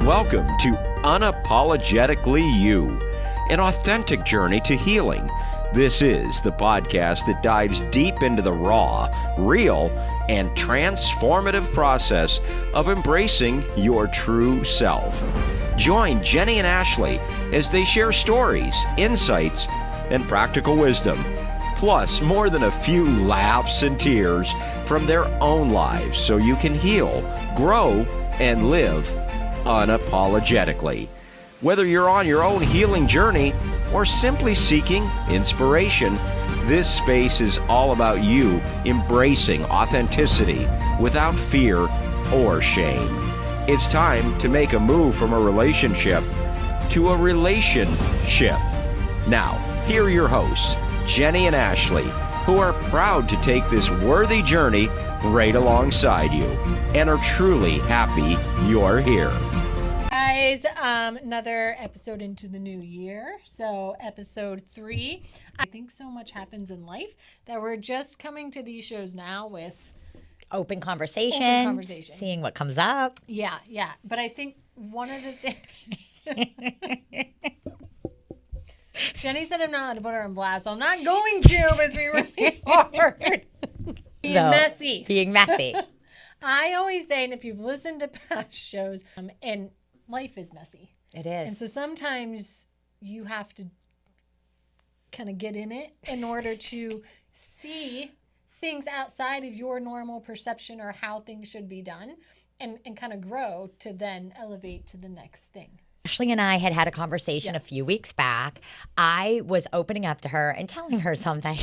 Welcome to Unapologetically You, an authentic journey to healing. This is the podcast that dives deep into the raw, real, and transformative process of embracing your true self. Join Jenny and Ashley as they share stories, insights, and practical wisdom, plus more than a few laughs and tears from their own lives so you can heal, grow, and live unapologetically. Whether you're on your own healing journey or simply seeking inspiration, this space is all about you embracing authenticity without fear or shame. It's time to make a move from a relationship to a relationship. Now, here are your hosts, Jenny and Ashley, who are proud to take this worthy journey right alongside you and are truly happy you're here. Guys, another episode into the new year. So episode 3. I think so much happens in life that we're just coming to these shows now with open conversation, seeing what comes up. Yeah. But I think one of the things... Jenny said I'm not allowed to put her on blast, so I'm not going to, but it's been really hard. Being messy. I always say, and if you've listened to past shows, and life is messy. It is. And so sometimes you have to kind of get in it in order to see things outside of your normal perception or how things should be done and kind of grow to then elevate to the next thing. Ashley and I had a conversation a few weeks back. I was opening up to her and telling her something.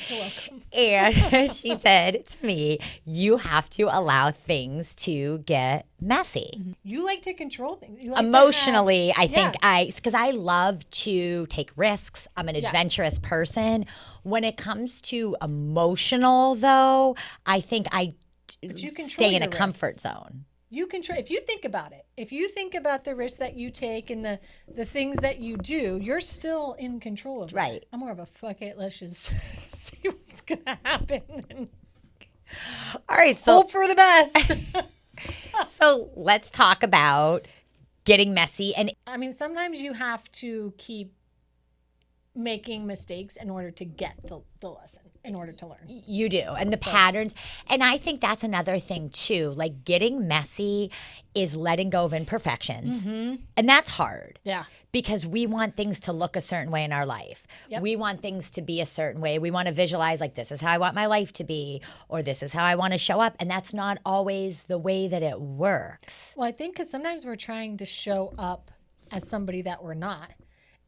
You're welcome. And she said to me, you have to allow things to get messy. Mm-hmm. You like to control things. You like Emotionally, I think because I love to take risks. I'm an adventurous person. When it comes to emotional, though, I think I stay in a comfort zone. You control. If you think about it, if you think about the risks that you take and the things that you do, you're still in control of it. Right. I'm more of a fuck it. Let's just see what's gonna happen. All right. So hope for the best. So let's talk about getting messy. And I mean, sometimes you have to keep making mistakes in order to get the lesson, in order to learn. You do. And the patterns. And I think that's another thing too. Like getting messy is letting go of imperfections. Mm-hmm. And that's hard. Yeah. Because we want things to look a certain way in our life. Yep. We want things to be a certain way. We want to visualize like this is how I want my life to be, or this is how I want to show up. And that's not always the way that it works. Well, I think because sometimes we're trying to show up as somebody that we're not.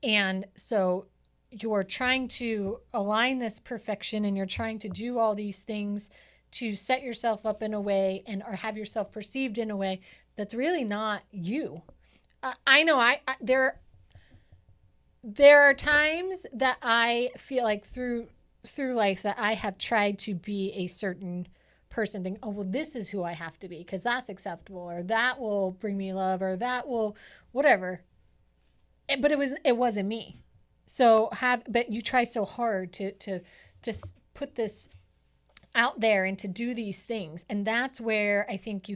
And so you're trying to align this perfection and you're trying to do all these things to set yourself up in a way or have yourself perceived in a way that's really not you. I know there are times that I feel like through life that I have tried to be a certain person, think, oh, well, this is who I have to be because that's acceptable, or that will bring me love, or that will whatever. But it wasn't me. But you try so hard to put this out there and to do these things. And that's where I think you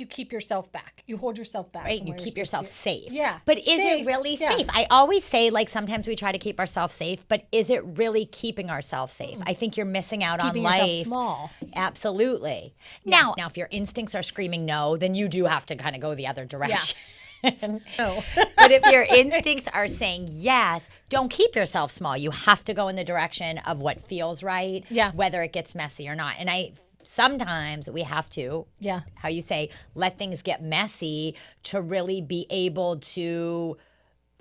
keep yourself back. You hold yourself back. Right. You keep yourself safe. Yeah. But is it really safe? I always say, like, sometimes we try to keep ourselves safe, but is it really keeping ourselves safe? I think you're missing out on life. Keeping yourself small. Absolutely. Yeah. Now, if your instincts are screaming no, then you do have to kind of go the other direction. Yeah. No. But if your instincts are saying yes, don't keep yourself small. You have to go in the direction of what feels right, whether it gets messy or not. And sometimes we have to, how you say, let things get messy to really be able to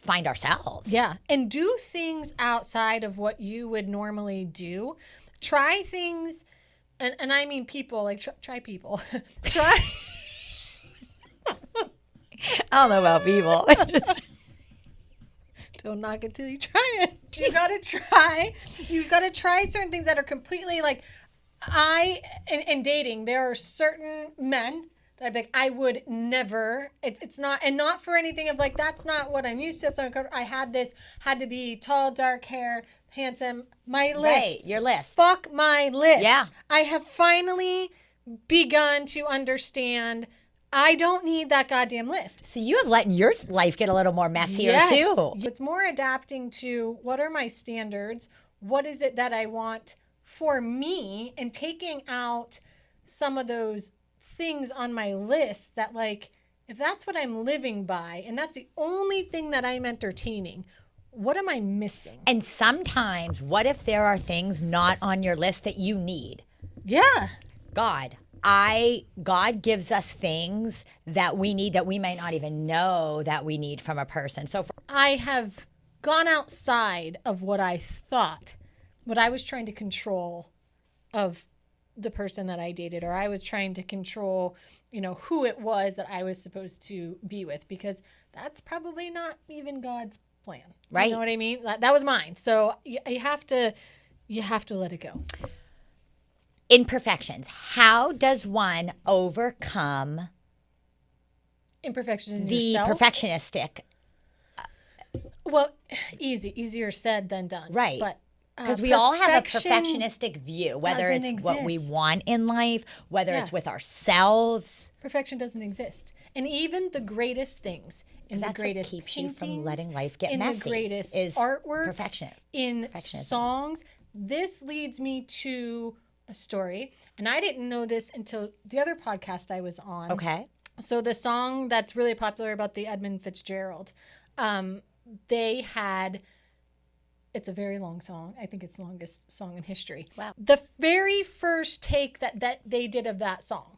find ourselves. Yeah. And do things outside of what you would normally do. Try things, and I mean people, like try people. Try... I don't know about people. Don't knock it till you try it. You gotta try certain things that are completely like, in dating, there are certain men that I'd be like, I would never, it's not, and not for anything of like, that's not what I'm used to. That's not, I had to be tall, dark hair, handsome. My list. Right, your list. Fuck my list. Yeah. I have finally begun to understand I don't need that goddamn list. So you have let your life get a little more messier too. It's more adapting to what are my standards? What is it that I want for me? And taking out some of those things on my list that, like, if that's what I'm living by and that's the only thing that I'm entertaining, what am I missing? And sometimes, what if there are things not on your list that you need? Yeah. God gives us things that we need that we might not even know that we need from a person. So I have gone outside of what I thought, what I was trying to control of the person that I dated, or I was trying to control, who it was that I was supposed to be with, because that's probably not even God's plan. Right. You know what I mean? That was mine. So you have to let it go. Imperfections. How does one overcome imperfections in the yourself? Perfectionistic? Well, easier said than done. Right. But because we all have a perfectionistic view, whether it's what we want in life, whether it's with ourselves. Perfection doesn't exist. And even the greatest things, in the greatest what keeps paintings, you from letting life get in messy, the greatest is artworks, in songs. This leads me to a story, and I didn't know this until the other podcast I was on. Okay. So the song that's really popular about the Edmund Fitzgerald, they had, it's a very long song. I think it's the longest song in history. Wow. The very first take that they did of that song,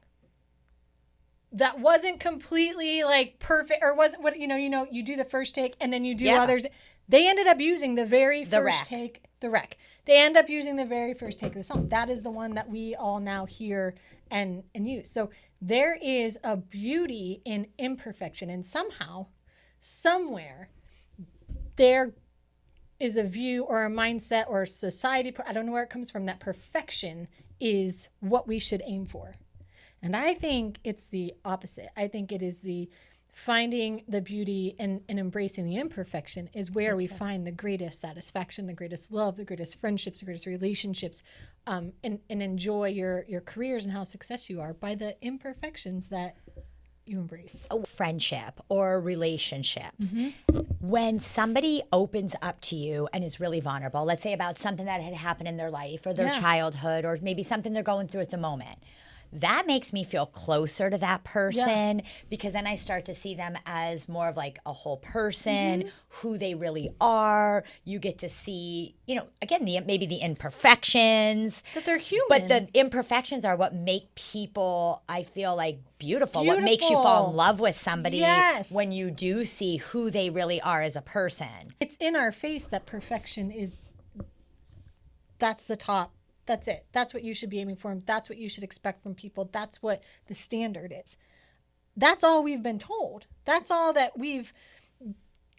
that wasn't completely like perfect, or wasn't what, you do the first take and then you do others. They ended up using the very first take, the wreck. They end up using the very first take of the song. That is the one that we all now hear and use. So there is a beauty in imperfection, and somehow, somewhere, there is a view or a mindset or a society, I don't know where it comes from, that perfection is what we should aim for. And I think it's the opposite. I think it is the finding the beauty and embracing the imperfection is where we find the greatest satisfaction, the greatest love, the greatest friendships, the greatest relationships, and enjoy your careers and how successful you are by the imperfections that you embrace. Friendship or relationships. Mm-hmm. When somebody opens up to you and is really vulnerable, let's say about something that had happened in their life or their childhood, or maybe something they're going through at the moment, that makes me feel closer to that person, because then I start to see them as more of like a whole person, who they really are. You get to see, again, maybe the imperfections. That they're human. But the imperfections are what make people, I feel like, beautiful. What makes you fall in love with somebody when you do see who they really are as a person. It's in our face that perfection is, that's the top. That's it. That's what you should be aiming for. That's what you should expect from people. That's what the standard is. That's all we've been told. That's all that we've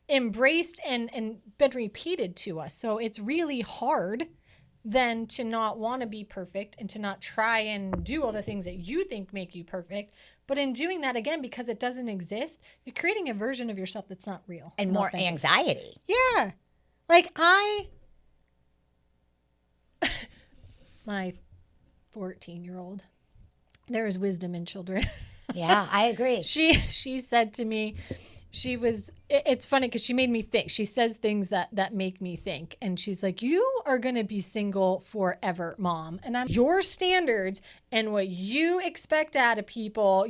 embraced and been repeated to us. So it's really hard then to not want to be perfect and to not try and do all the things that you think make you perfect. But in doing that, again, because it doesn't exist, you're creating a version of yourself that's not real. And more authentic. Anxiety. Yeah. Like my 14-year-old, there is wisdom in children. Yeah, I agree. She said to me, it's funny because she made me think. She says things that make me think. And she's like, you are going to be single forever, Mom. And your standards and what you expect out of people,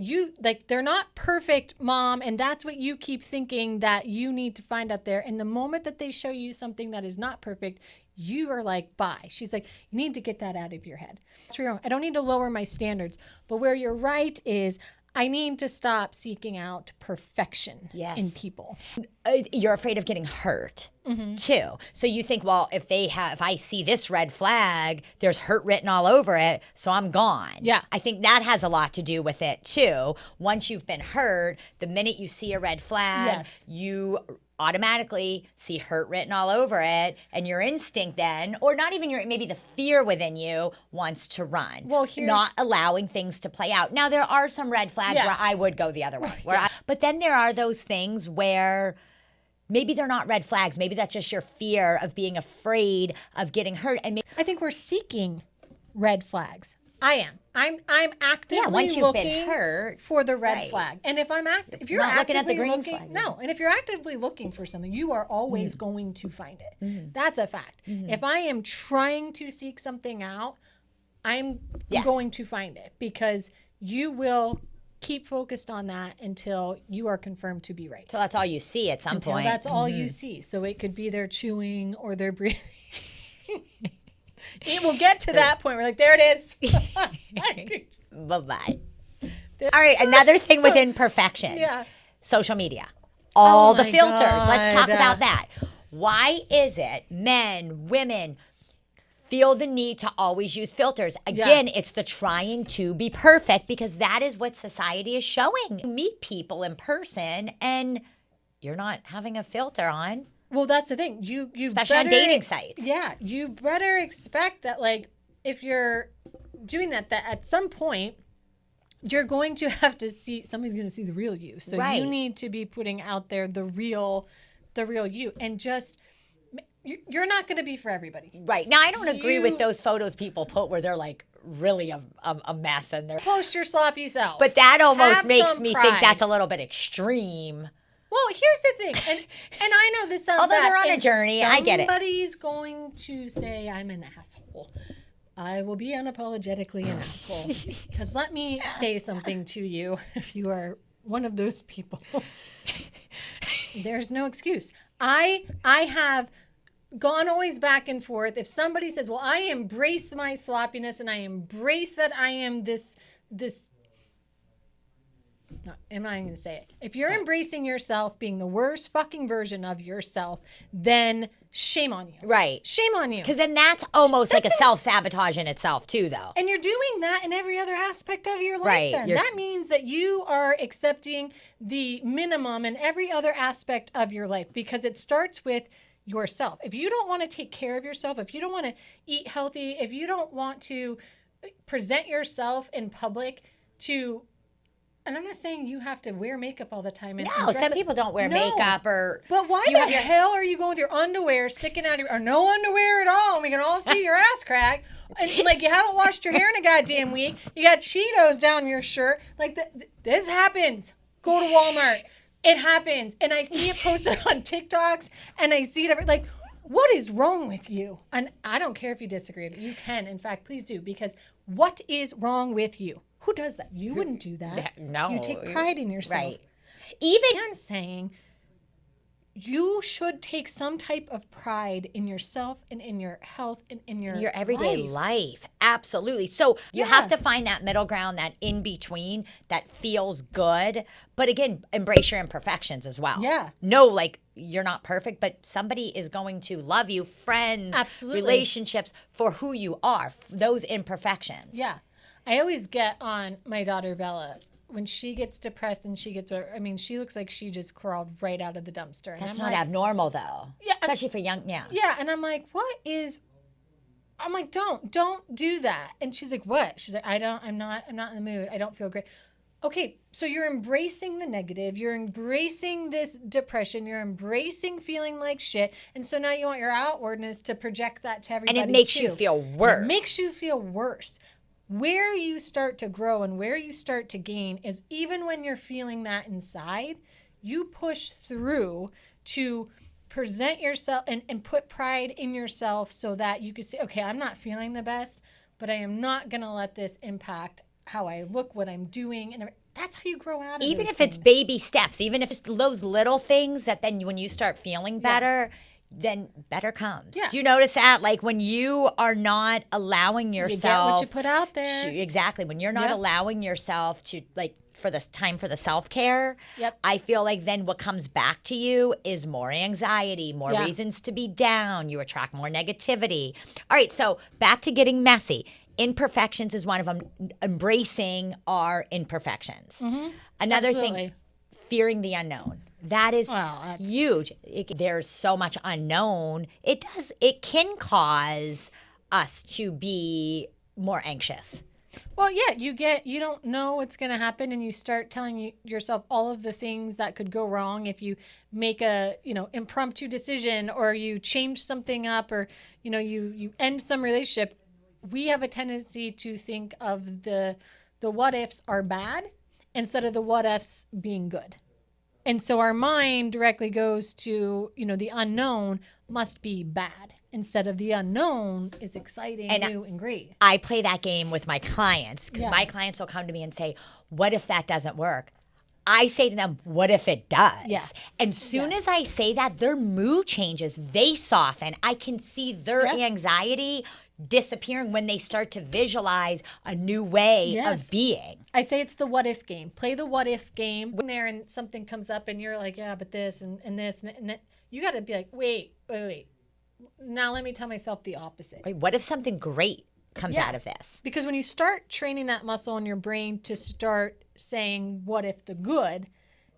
they're not perfect, Mom. And that's what you keep thinking that you need to find out there. And the moment that they show you something that is not perfect, you are like, bye. She's like, you need to get that out of your head. That's where you're wrong. I don't need to lower my standards. But where you're right is I need to stop seeking out perfection in people. You're afraid of getting hurt too. So you think, well, if I see this red flag, there's hurt written all over it, so I'm gone. Yeah. I think that has a lot to do with it too. Once you've been hurt, the minute you see a red flag, you automatically see hurt written all over it, and your instinct then, or not even maybe the fear within you wants to run. Well, not allowing things to play out. Now, there are some red flags where I would go the other way. But then there are those things where maybe they're not red flags. Maybe that's just your fear of being afraid of getting hurt. And I think we're seeking red flags. I am. I'm actively once you've looking been hurt, for the red flag. And if if you're not actively looking at the green flag. no, and if you're actively looking for something, you are always going to find it. That's a fact. If I am trying to seek something out, I'm going to find it, because you will keep focused on that until you are confirmed to be right. So that's all you see at some point. That's all you see. So it could be their chewing or their breathing. It will get to that point. We're like, there it is. Bye-bye. All right, another thing with imperfections. Yeah. Social media. All the filters. God. Let's talk about that. Why is it men, women feel the need to always use filters? Again, it's the trying to be perfect, because that is what society is showing. You meet people in person and you're not having a filter on. Well, that's the thing. You especially on dating sites. Yeah, you better expect that, like, if you're doing that at some point you're going to have to see, somebody's going to see the real you. So you need to be putting out there the real you, and just you're not going to be for everybody. Right. Now, I don't agree with those photos people put where they're like really a mess and they're post your sloppy self. But that almost makes me think that's a little bit extreme. Well, here's the thing, and I know this sounds although bad, they're on a journey, I get it. Somebody's going to say I'm an asshole. I will be unapologetically an asshole. Because let me say something to you, if you are one of those people. There's no excuse. I have gone always back and forth. If somebody says, well, I embrace my sloppiness and I embrace that I am this no, I'm not even going to say it. If you're embracing yourself being the worst fucking version of yourself, then shame on you. Right. Shame on you. Because then that's almost like a self-sabotage in itself too, though. And you're doing that in every other aspect of your life. Right. Then. That means that you are accepting the minimum in every other aspect of your life, because it starts with yourself. If you don't want to take care of yourself, if you don't want to eat healthy, if you don't want to present yourself in public to... And I'm not saying you have to wear makeup all the time. And some people don't wear makeup or... But why the hell are you going with your underwear sticking out of your... Or no underwear at all, and we can all see your ass crack. And like, you haven't washed your hair in a goddamn week. You got Cheetos down your shirt. Like, this happens. Go to Walmart. It happens. And I see it posted on TikToks, and I see it every... Like, what is wrong with you? And I don't care if you disagree. You can. In fact, please do. Because what is wrong with you? Who does that? You wouldn't do that. No. You take pride in yourself. Right. Even I'm saying you should take some type of pride in yourself and in your health and in your everyday life. Absolutely. So you have to find that middle ground, that in between that feels good. But again, embrace your imperfections as well. Yeah. No, like, you're not perfect, but somebody is going to love you, friends, relationships, for who you are, those imperfections. Yeah. I always get on my daughter Bella when she gets depressed and she gets, I mean, she looks like she just crawled right out of the dumpster. And That's not abnormal, though. Yeah. Especially for young, Yeah, and I'm like, I'm like, don't do that. And she's like, what? She's like, I'm not in the mood. I don't feel great. Okay, so you're embracing the negative. You're embracing this depression. You're embracing feeling like shit. And so now you want your outwardness to project that to everybody. And it makes you feel worse. It makes you feel worse. Where you start to grow and where you start to gain is even when you're feeling that inside, you push through to present yourself and put pride in yourself so that you can say, okay, I'm not feeling the best, but I am not going to let this impact how I look, what I'm doing. And that's how you grow out of it. Even if it's baby steps, even if it's those little things that then when you start feeling better, then better comes. Yeah. Do you notice that? Like, when you are not allowing yourself... You get what you put out there. Exactly. When you're not allowing yourself to, like, for this time for the self-care, I feel like then what comes back to you is more anxiety, more reasons to be down. You attract more negativity. All right, so back to getting messy. Imperfections is one of them. Embracing our imperfections. Mm-hmm. Another thing, fearing the unknown. That is huge. There's so much unknown. It can cause us to be more anxious. Well, yeah, you don't know what's going to happen, and you start telling yourself all of the things that could go wrong if you make a, impromptu decision, or you change something up, or, you end some relationship. we have a tendency to think of the what ifs are bad instead of the what ifs being good. And so our mind directly goes to, the unknown must be bad instead of the unknown is exciting, and new, and great. I play that game with my clients. My clients will come to me and say, what if that doesn't work? I say to them, what if it does? Yeah. And soon as I say that, their mood changes. They soften. I can see their anxiety disappearing when they start to visualize a new way of being. I say it's the what if game. Play the what if game. When there and something comes up and you're like, yeah, but this and this and that. You got to be like, wait. Now let me tell myself the opposite. Wait, what if something great comes out of this? Because when you start training that muscle in your brain to start saying what if the good,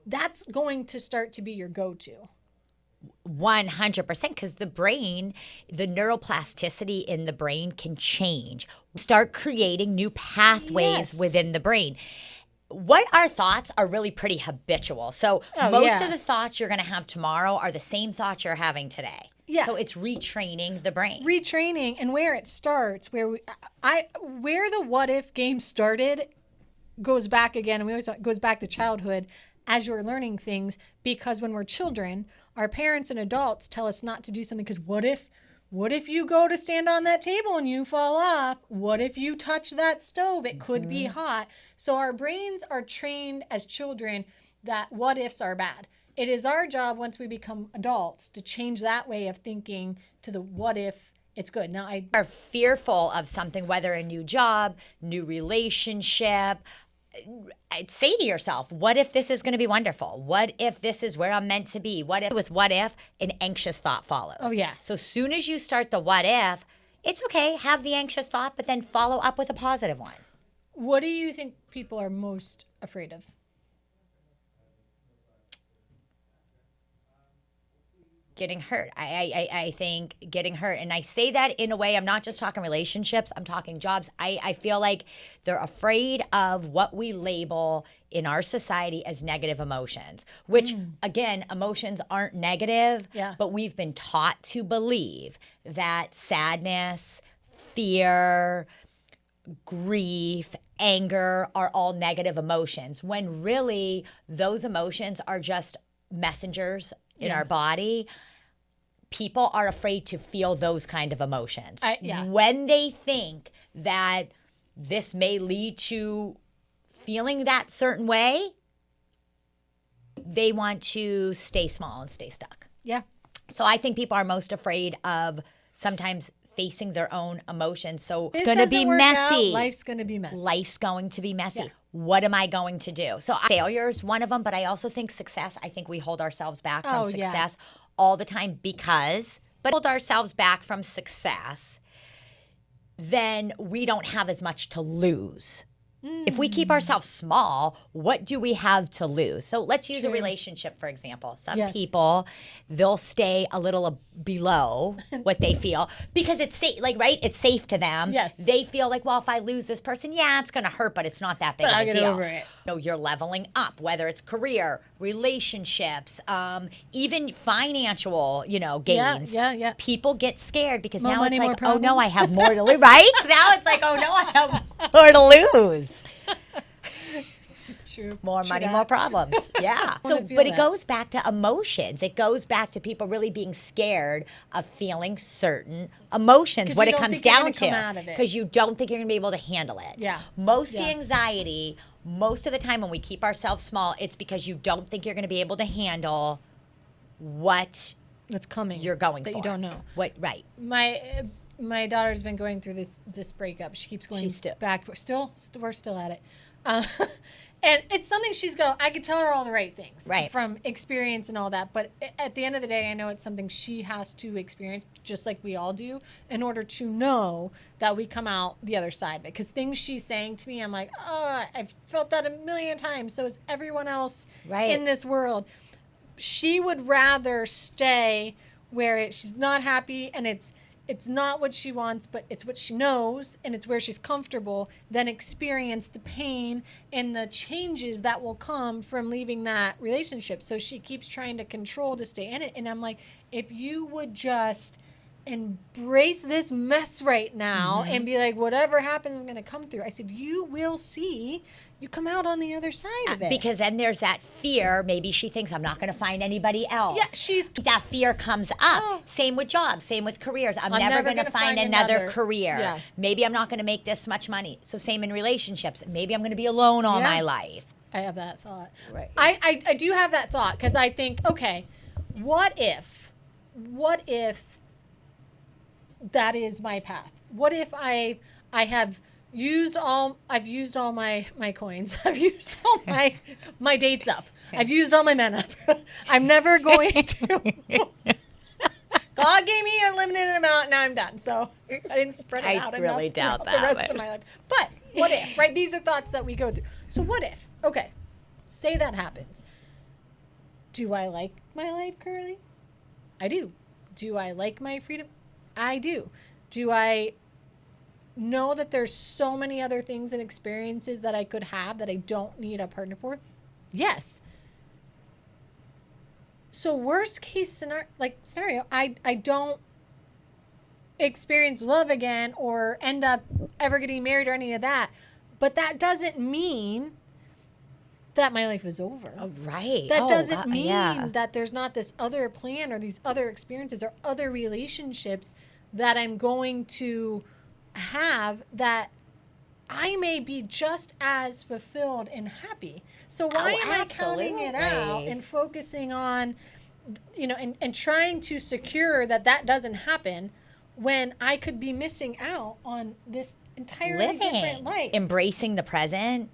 that's going to start to be your go-to. 100%, because the brain, the neuroplasticity in the brain can change. Start creating new pathways within the brain. What our thoughts are really pretty habitual. So most of the thoughts you're going to have tomorrow are the same thoughts you're having today. Yeah. So it's retraining the brain. Retraining, and where it starts, where the what if game started goes back again, and we always talk, goes back to childhood as you're learning things, because when we're children, our parents and adults tell us not to do something because what if you go to stand on that table and you fall off? What if you touch that stove? It could be hot. So our brains are trained as children that what ifs are bad. It is our job once we become adults to change that way of thinking to the what if it's good. Now are fearful of something, whether a new job, new relationship. I'd say to yourself, what if this is going to be wonderful? What if this is where I'm meant to be? What if an anxious thought follows? Oh, yeah. So soon as you start the what if, it's okay, have the anxious thought, but then follow up with a positive one. What do you think people are most afraid of? Getting hurt. I think getting hurt. And I say that in a way, I'm not just talking relationships, I'm talking jobs. I feel like they're afraid of what we label in our society as negative emotions, which again, emotions aren't negative, but we've been taught to believe that sadness, fear, grief, anger are all negative emotions, when really those emotions are just messengers in our body. People are afraid to feel those kind of emotions. When they think that this may lead to feeling that certain way, they want to stay small and stay stuck. Yeah. So I think people are most afraid of sometimes facing their own emotions. So it's going to be messy. Life's going to be messy. Life's going to be messy. Yeah. What am I going to do? So failure is one of them, but I also think success, I think we hold ourselves back from success all the time but hold ourselves back from success, then we don't have as much to lose. If we keep ourselves small, what do we have to lose? So let's use a relationship, for example. Some people, they'll stay a little below what they feel because it's safe, it's safe to them. Yes. They feel like, well, if I lose this person, it's going to hurt, but it's not that big of a deal. Over it. No, you're leveling up, whether it's career, relationships, even financial, gains. Yeah. People get scared because more now money, it's like, oh no, I have more to lose, right? Now it's like, oh no, I have more to lose. True. More money, more problems. Yeah. But it goes back to emotions. It goes back to people really being scared of feeling certain emotions, what it comes down to. Because you don't think you're going to be able to handle it. Yeah. Most anxiety, most of the time when we keep ourselves small, it's because you don't think you're going to be able to handle what that's coming. You're going that for. You don't know. What? Right. My daughter's been going through this breakup. She keeps going back. We're still at it. And it's something I could tell her all the right things from experience and all that. But at the end of the day, I know it's something she has to experience, just like we all do, in order to know that we come out the other side. Because things she's saying to me, I'm like, oh, I've felt that a million times. So is everyone else in this world. She would rather stay where she's not happy and it's not what she wants, but it's what she knows and it's where she's comfortable, than experience the pain and the changes that will come from leaving that relationship. So she keeps trying to control to stay in it. And I'm like, if you would just embrace this mess right now and be like, whatever happens, I'm going to come through. I said, you will see. You come out on the other side of it. Because then there's that fear. Maybe she thinks I'm not going to find anybody else. Yeah, that fear comes up. Same with jobs, same with careers. I'm never going to find another career. Yeah. Maybe I'm not going to make this much money. So same in relationships. Maybe I'm going to be alone all my life. I have that thought. Right. I do have that thought because I think, okay, what if that is my path? What if I've used all my coins. I've used all my dates up. I've used all my men up. I'm never going to. God gave me a limited amount, now I'm done. So I didn't spread it out really enough doubt that the rest of my life. But what if, right? These are thoughts that we go through. So what if? Okay, say that happens. Do I like my life currently? I do. Do I like my freedom? I do. Do I know that there's so many other things and experiences that I could have that I don't need a partner for? Yes. So worst case scenario, I don't experience love again or end up ever getting married or any of that. But that doesn't mean that my life is over. Oh, right. That doesn't mean that there's not this other plan or these other experiences or other relationships that I'm going to have that I may be just as fulfilled and happy. So why am I counting it out and focusing on, and trying to secure that doesn't happen when I could be missing out on this entirely different life? Embracing the present.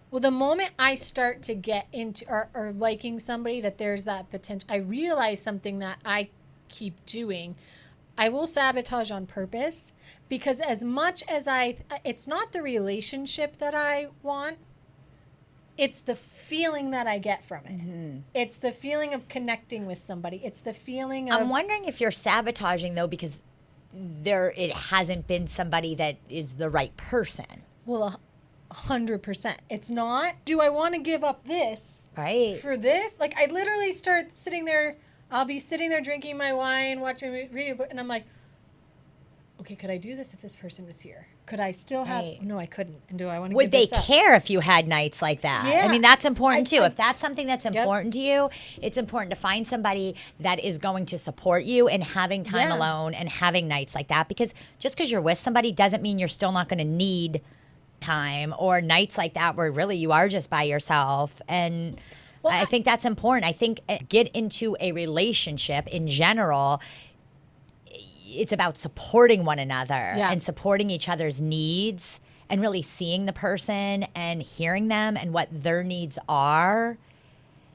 Well, the moment I start to get into or liking somebody, that there's that potential, I realize something that I keep doing. I will sabotage on purpose because as much as it's not the relationship that I want, it's the feeling that I get from it. Mm-hmm. It's the feeling of connecting with somebody. It's the feeling of... I'm wondering if you're sabotaging, though, because it hasn't been somebody that is the right person. Well, 100%. It's not, do I want to give up this for this? Like, I literally start sitting there... I'll be sitting there drinking my wine, reading a book, and I'm like, okay, could I do this if this person was here? Could I still have... No, I couldn't. And do I want to Would they care if you had nights like that? Yeah. I mean, that's important, too. If that's something that's important to you, it's important to find somebody that is going to support you in having time alone and having nights like that. Because just because you're with somebody doesn't mean you're still not going to need time or nights like that where really you are just by yourself. And... Well, I think that's important. I think get into a relationship in general, it's about supporting one another and supporting each other's needs and really seeing the person and hearing them and what their needs are.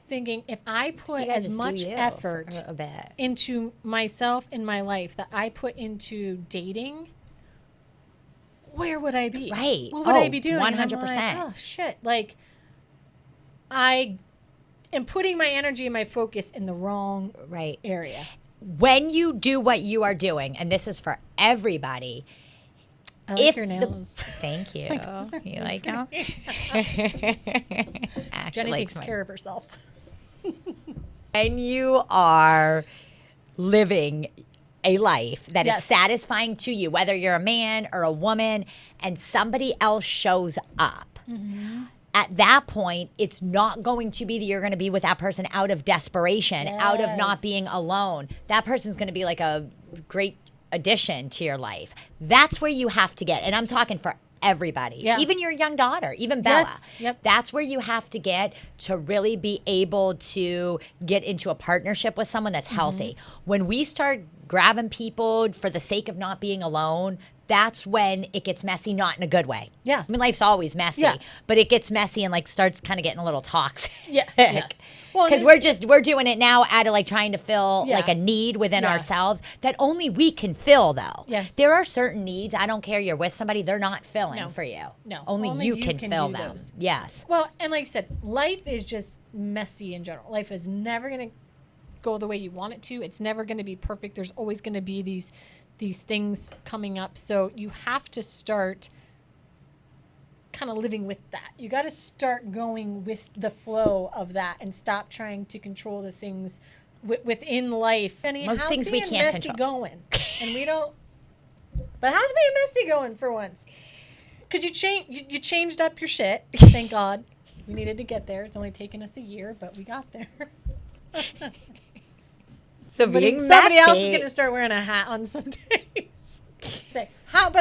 Thinking if I put as much effort into myself in my life that I put into dating, where would I be? Right. What would I be doing? 100%. Like, oh, shit. Like, I am putting my energy and my focus in the wrong area. When you do what you are doing, and this is for everybody. I like your nails. Thank you. You like them? Jenny takes care of herself. When you are living a life that is satisfying to you, whether you're a man or a woman, and somebody else shows up, at that point, it's not going to be that you're going to be with that person out of desperation, out of not being alone. That person's going to be like a great addition to your life. That's where you have to get. And I'm talking for everybody, even your young daughter, even Bella. That's where you have to get to really be able to get into a partnership with someone that's healthy. When we start grabbing people for the sake of not being alone, that's when it gets messy, not in a good way. Yeah. I mean, life's always messy, but it gets messy and like starts kind of getting a little toxic. Yes. Well, because we're doing it now out of like trying to fill like a need within ourselves that only we can fill, though. Yes. There are certain needs, I don't care, you're with somebody, they're not filling for you. No. Only you can fill them. Those. Yes. Well, and like you said, life is just messy in general. Life is never going to go the way you want it to. It's never going to be perfect. There's always going to be these things coming up. So you have to start kind of living with that. You got to start going with the flow of that and stop trying to control the things within life. And most things we can't control. Going, and we don't. But how's being messy going for once? Because you changed up your shit. Thank God. We needed to get there. It's only taken us a year, but we got there. So being messy. Somebody else is going to start wearing a hat on some days. Say, how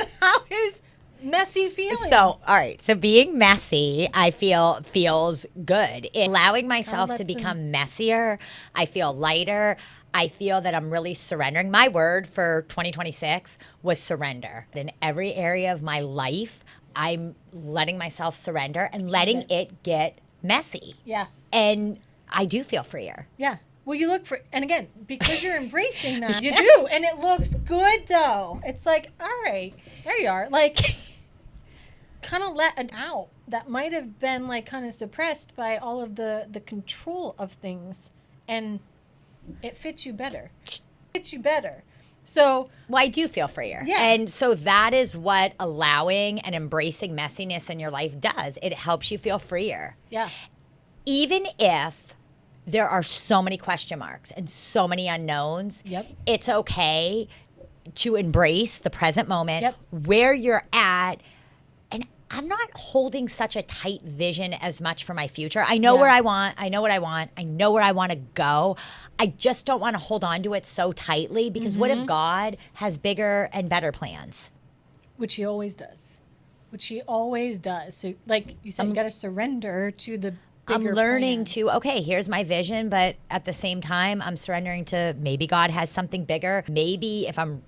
is messy feeling? So, all right. So being messy, I feel feels good. Allowing myself to become messier, I feel lighter. I feel that I'm really surrendering. My word for 2026 was surrender. In every area of my life, I'm letting myself surrender and letting it get messy. Yeah. And I do feel freer. Yeah. Well, you look for, and again, because you're embracing that, you do. And it looks good, though. It's like, all right, there you are. Like, kind of let it out that might have been, like, kind of suppressed by all of the control of things. And it fits you better. So, well, I do feel freer. Yeah. And so that is what allowing and embracing messiness in your life does. It helps you feel freer. Yeah. Even if there are so many question marks and so many unknowns, it's okay to embrace the present moment, where you're at. And I'm not holding such a tight vision as much for my future. I know where I want. I know what I want. I know where I want to go. I just don't want to hold on to it so tightly because what if God has bigger and better plans? Which he always does. So like you said, you got to surrender to the I'm learning plan. to, okay, here's my vision, but at the same time, I'm surrendering to maybe God has something bigger. Maybe if I'm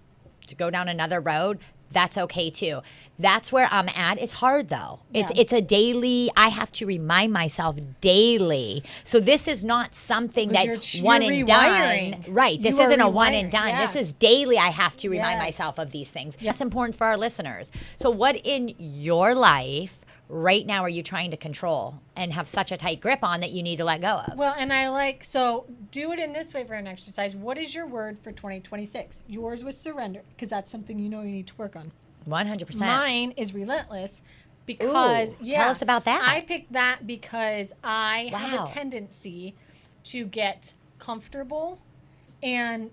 to go down another road, that's okay too. That's where I'm at. It's hard though. It's a daily, I have to remind myself daily. So this is not something that one and done. Right. This isn't a one and done. This is daily. I have to remind myself of these things. That's important for our listeners. So what in your life right now are you trying to control and have such a tight grip on that you need to let go of? Well, and so do it in this way for an exercise. What is your word for 2026? Yours was surrender, because that's something you need to work on. 100%. Mine is relentless because, tell us about that. I picked that because I have a tendency to get comfortable and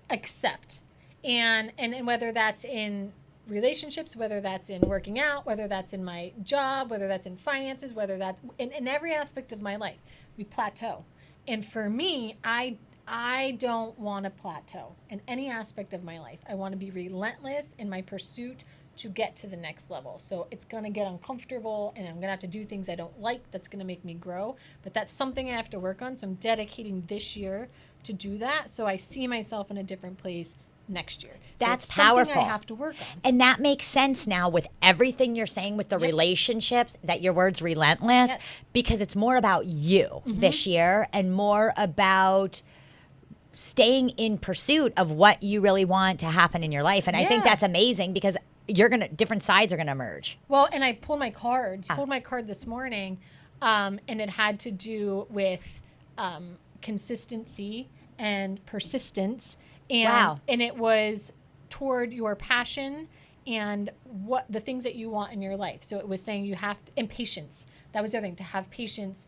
accept. And whether that's in relationships, whether that's in working out, whether that's in my job, whether that's in finances, whether that's in every aspect of my life, we plateau. And for me, I don't want to plateau in any aspect of my life. I want to be relentless in my pursuit to get to the next level. So it's going to get uncomfortable and I'm going to have to do things I don't like. That's going to make me grow. But that's something I have to work on. So I'm dedicating this year to do that. So I see myself in a different place next year. That's so powerful. I have to work on. And that makes sense now with everything you're saying with the relationships, that your word's relentless, because it's more about you this year and more about staying in pursuit of what you really want to happen in your life. And I think that's amazing because different sides are going to emerge. Well, and I pulled my card. Pulled my card this morning, and it had to do with consistency and persistence. And it was toward your passion and what the things that you want in your life. So it was saying you have to, and patience. That was the other thing, to have patience.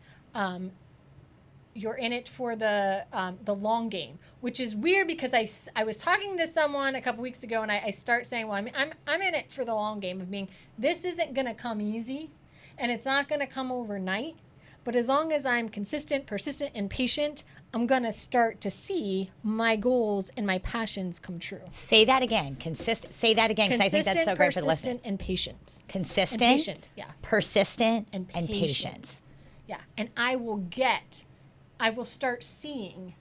You're in it for the long game, which is weird because I was talking to someone a couple weeks ago and I start saying, well, I'm in it for the long game of being, this isn't going to come easy and it's not going to come overnight. But as long as I'm consistent, persistent, and patient, I'm going to start to see my goals and my passions come true. Say that again. Say that again, because I think that's so great for the listeners. Consistent and patience. Consistent, and patient, persistent, and patience. Yeah, and I will start seeing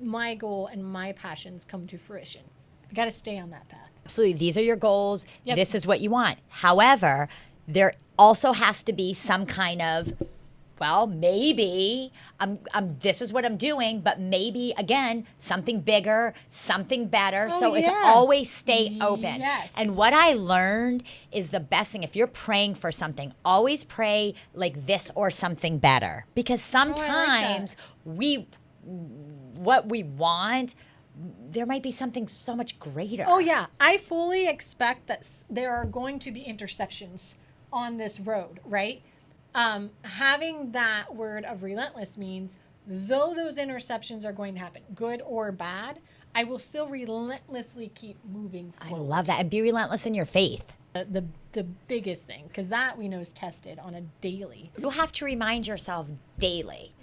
my goal and my passions come to fruition. I got to stay on that path. Absolutely. These are your goals. Yep. This is what you want. However, there also has to be some kind of, well, maybe this is what I'm doing, but maybe, again, something bigger, something better. It's always stay open. Yes. And what I learned is the best thing, if you're praying for something, always pray like this or something better. Because sometimes what we want, there might be something so much greater. Oh, yeah. I fully expect that there are going to be interceptions on this road, right? Having that word of relentless means though those interceptions are going to happen, good or bad, I will still relentlessly keep moving forward. I love that. And be relentless in your faith. The biggest thing, because that we know is tested on a daily. You have to remind yourself daily.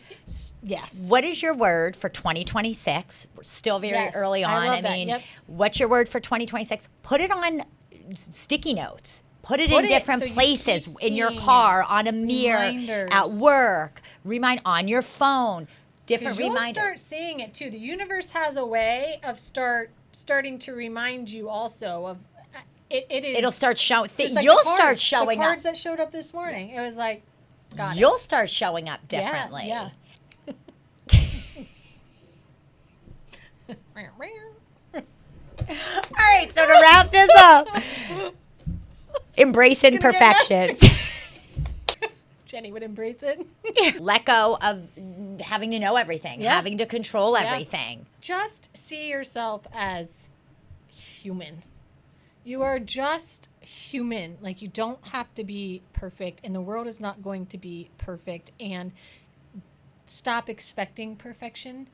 Yes. What is your word for 2026? We're still very early on. I mean, what's your word for 2026? Put it on sticky notes. Put it in different places, in your car, on a mirror, reminders. At work, remind on your phone, different reminders. You'll start seeing it too. The universe has a way of starting to remind you also of it is. It'll start showing. Like you'll start showing the cards up. that showed up this morning. It was like, you'll start showing up differently. Yeah. All right, so to wrap this up, embrace imperfections. Jenny would embrace it. Let go of having to know everything, having to control everything. Just see yourself as human. You are just human. Like, you don't have to be perfect, and the world is not going to be perfect. And stop expecting perfection.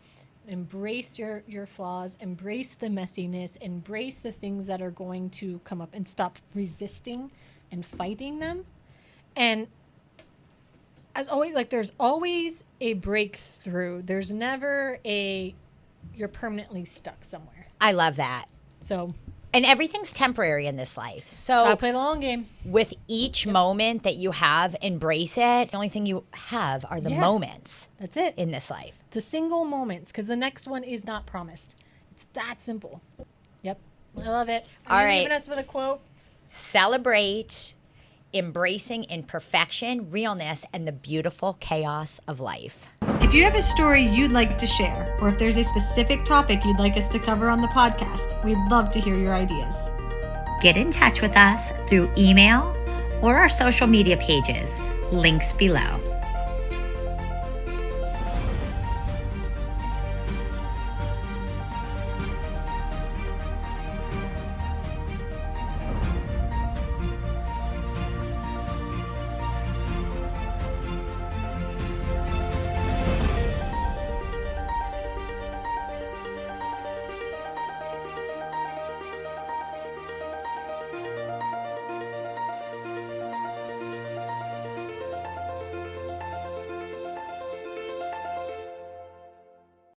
Embrace your flaws, embrace the messiness, embrace the things that are going to come up, and stop resisting and fighting them. And as always, like, there's always a breakthrough. There's never you're permanently stuck somewhere. I love that. So, and everything's temporary in this life. So gotta play the long game. With each moment that you have, embrace it. The only thing you have are the moments. That's it. In this life. The single moments, because the next one is not promised. It's that simple. Yep. I love it. Are you leaving us with a quote? Celebrate embracing imperfection, realness, and the beautiful chaos of life. If you have a story you'd like to share, or if there's a specific topic you'd like us to cover on the podcast, we'd love to hear your ideas. Get in touch with us through email or our social media pages. Links below.